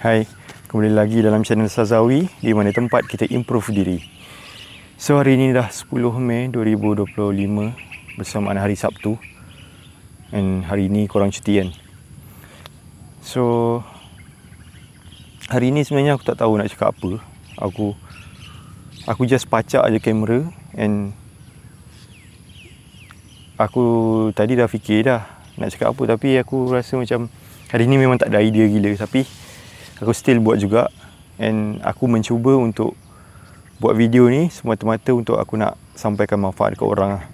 Hai, kembali lagi dalam channel Sazawi, di mana tempat kita improve diri. So hari ini dah 10 Mei 2025 bersamaan hari Sabtu. Dan hari ini korang cuti kan. So hari ini sebenarnya aku tak tahu nak cakap apa. Aku just pacak aja kamera and aku tadi dah fikir dah nak cakap apa, tapi aku rasa macam hari ni memang tak ada idea gila, tapi aku still buat juga. And aku mencuba untuk buat video ni semata-mata untuk aku nak sampaikan manfaat ke orang lah.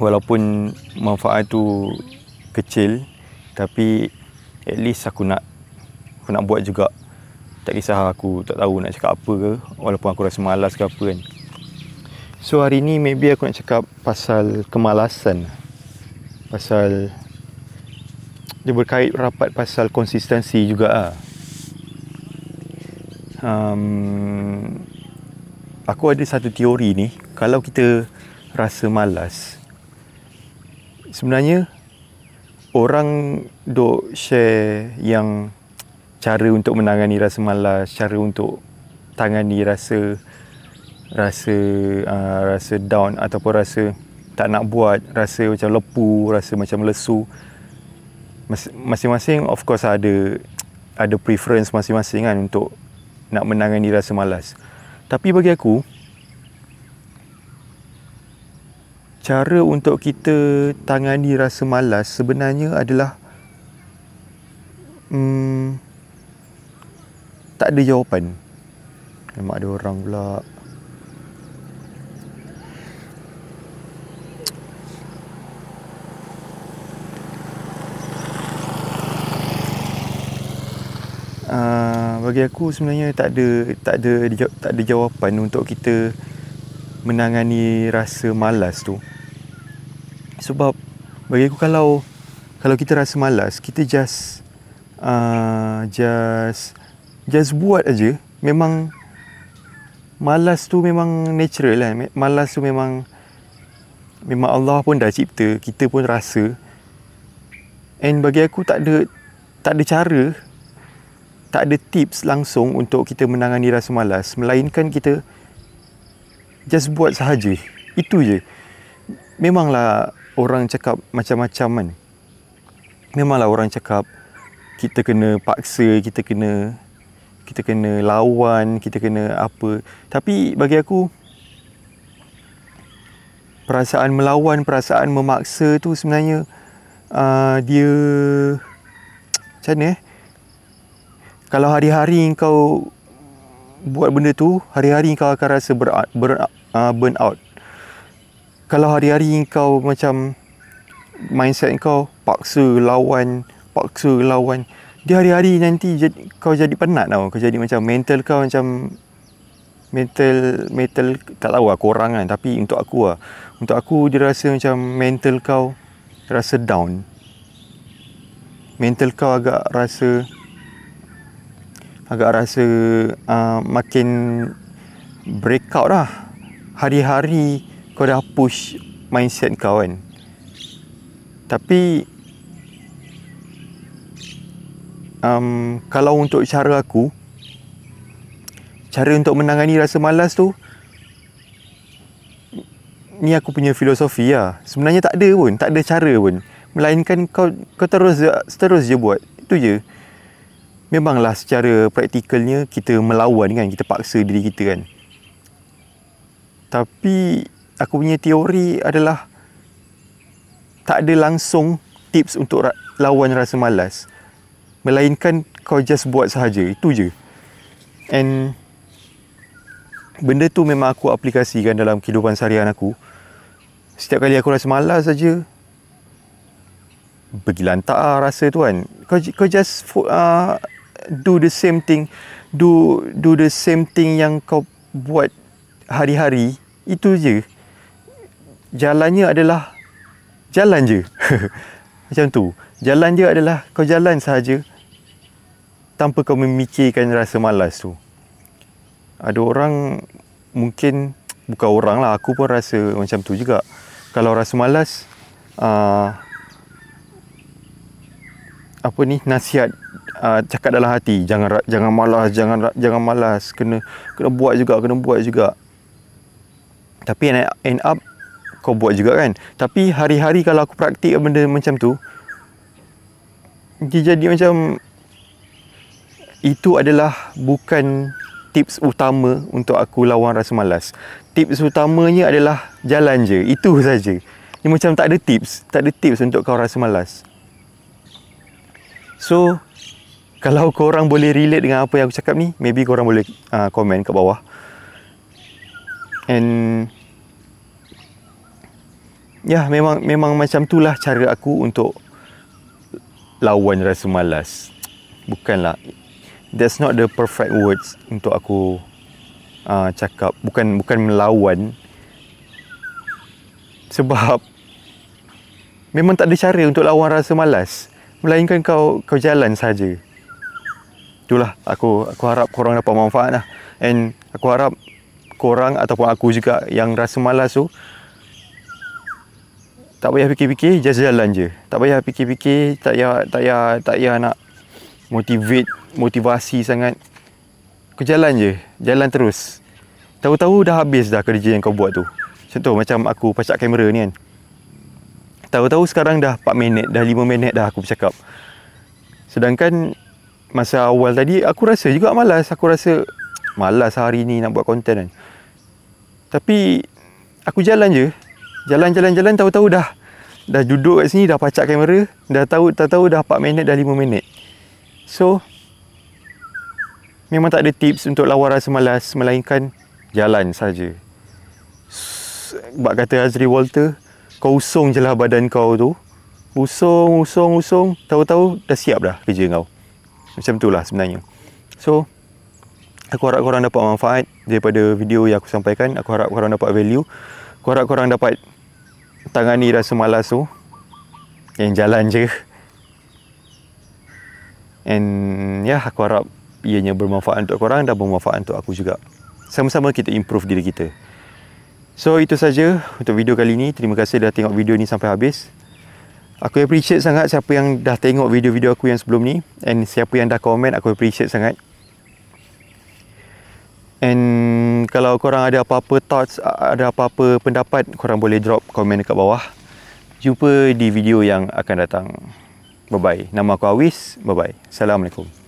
Walaupun manfaat tu kecil, tapi at least aku nak buat juga. Tak kisah aku tak tahu nak cakap apa ke, walaupun aku rasa malas ke apa kan. So hari ni maybe aku nak cakap pasal kemalasan. Pasal dia berkait rapat pasal konsistensi juga lah. Aku ada satu teori ni, kalau kita rasa malas, sebenarnya orang duk share yang cara untuk menangani rasa malas, cara untuk tangani rasa down ataupun rasa tak nak buat, rasa macam lepu, rasa macam lesu. Masing-masing of course ada preference masing-masing kan untuk nak menangani rasa malas. Tapi bagi aku, cara untuk kita tangani rasa malas sebenarnya adalah tak ada jawapan. Memang ada orang pula. Bagi aku sebenarnya tak ada jawapan untuk kita menangani rasa malas tu. Sebab bagi aku, kalau kita rasa malas, kita just buat aja. Memang malas tu memang natural lah. Malas tu memang Allah pun dah cipta, kita pun rasa. And bagi aku tak ada cara, tak ada tips langsung untuk kita menangani rasa malas, melainkan kita just buat sahaja. Itu je. Memanglah orang cakap macam-macam kan. Memanglah orang cakap kita kena paksa, kita kena lawan, kita kena apa. Tapi bagi aku, perasaan melawan, perasaan memaksa tu sebenarnya dia macam mana kalau hari-hari kau buat benda tu, hari-hari kau akan rasa burn out. Kalau hari-hari kau macam mindset kau paksa lawan, dia hari-hari nanti kau jadi penat tau. Kau jadi macam mental kau macam mental tak tahu lah korang kan, tapi untuk aku dia rasa macam mental kau rasa down. Mental kau agak rasa makin breakout lah. Hari-hari kau dah push mindset kau kan. Tapi kalau untuk cara untuk menangani rasa malas tu, ni aku punya filosofi lah. Sebenarnya tak ada cara pun, melainkan kau terus je buat. Itu je. Memanglah secara praktikalnya kita melawan kan, kita paksa diri kita kan. Tapi aku punya teori adalah tak ada langsung tips untuk lawan rasa malas, melainkan kau just buat sahaja. Itu je. And benda tu memang aku aplikasikan dalam kehidupan seharian aku. Setiap kali aku rasa malas saja, pergi lantak rasa tu kan. Kau just do the same thing, do the same thing yang kau buat hari-hari. Itu je. Jalannya adalah jalan je. Macam tu. Jalan je adalah kau jalan sahaja tanpa kau memikirkan rasa malas tu. Ada orang, mungkin bukan orang lah, aku pun rasa macam tu juga. Kalau rasa malas, nasihat cakap dalam hati, jangan malas, jangan malas, kena buat juga. Tapi end up kau buat juga kan. Tapi hari-hari kalau aku praktik benda macam tu, dia jadi macam itu adalah bukan tips utama untuk aku lawan rasa malas. Tips utamanya adalah jalan je. Itu saja. Dia macam tak ada tips untuk kau rasa malas. So, kalau korang boleh relate dengan apa yang aku cakap ni, maybe korang boleh komen kat bawah. And ya, memang macam itulah cara aku untuk lawan rasa malas. Bukanlah, that's not the perfect words untuk aku cakap. Bukan melawan. Sebab memang tak ada cara untuk lawan rasa malas, melainkan kau jalan saja. Itulah aku harap korang dapat manfaat lah. And aku harap korang ataupun aku juga yang rasa malas tu, tak payah fikir-fikir, just jalan je. Tak payah fikir-fikir, tak payah nak motivasi sangat. Kau jalan je, jalan terus. Tahu-tahu dah habis dah kerja yang kau buat tu. Contoh macam aku pacak kamera ni kan. Tahu-tahu sekarang dah 4 minit, dah 5 minit dah aku bercakap. Sedangkan masa awal tadi aku rasa juga malas. Aku rasa malas hari ni nak buat konten kan. Tapi aku jalan je. Jalan, tahu-tahu dah duduk kat sini, dah pacak kamera, tahu dah 4 minit, dah 5 minit. So, memang tak ada tips untuk lawan rasa malas, melainkan jalan saja. Bak kata Azri Walter, kau usung je lah badan kau tu. Usung. Tahu-tahu dah siap dah kerja kau. Macam tu lah sebenarnya. So, aku harap korang dapat manfaat daripada video yang aku sampaikan. Aku harap korang dapat value. Aku harap korang dapat tangani rasa malas tu. Yang jalan je. And ya, aku harap ianya bermanfaat untuk korang dan bermanfaat untuk aku juga. Sama-sama kita improve diri kita. So, itu saja untuk video kali ini. Terima kasih dah tengok video ni sampai habis. Aku appreciate sangat siapa yang dah tengok video-video aku yang sebelum ni. And siapa yang dah komen, aku appreciate sangat. And kalau korang ada apa-apa thoughts, ada apa-apa pendapat, korang boleh drop komen dekat bawah. Jumpa di video yang akan datang. Bye-bye. Nama aku Awis. Bye-bye. Assalamualaikum.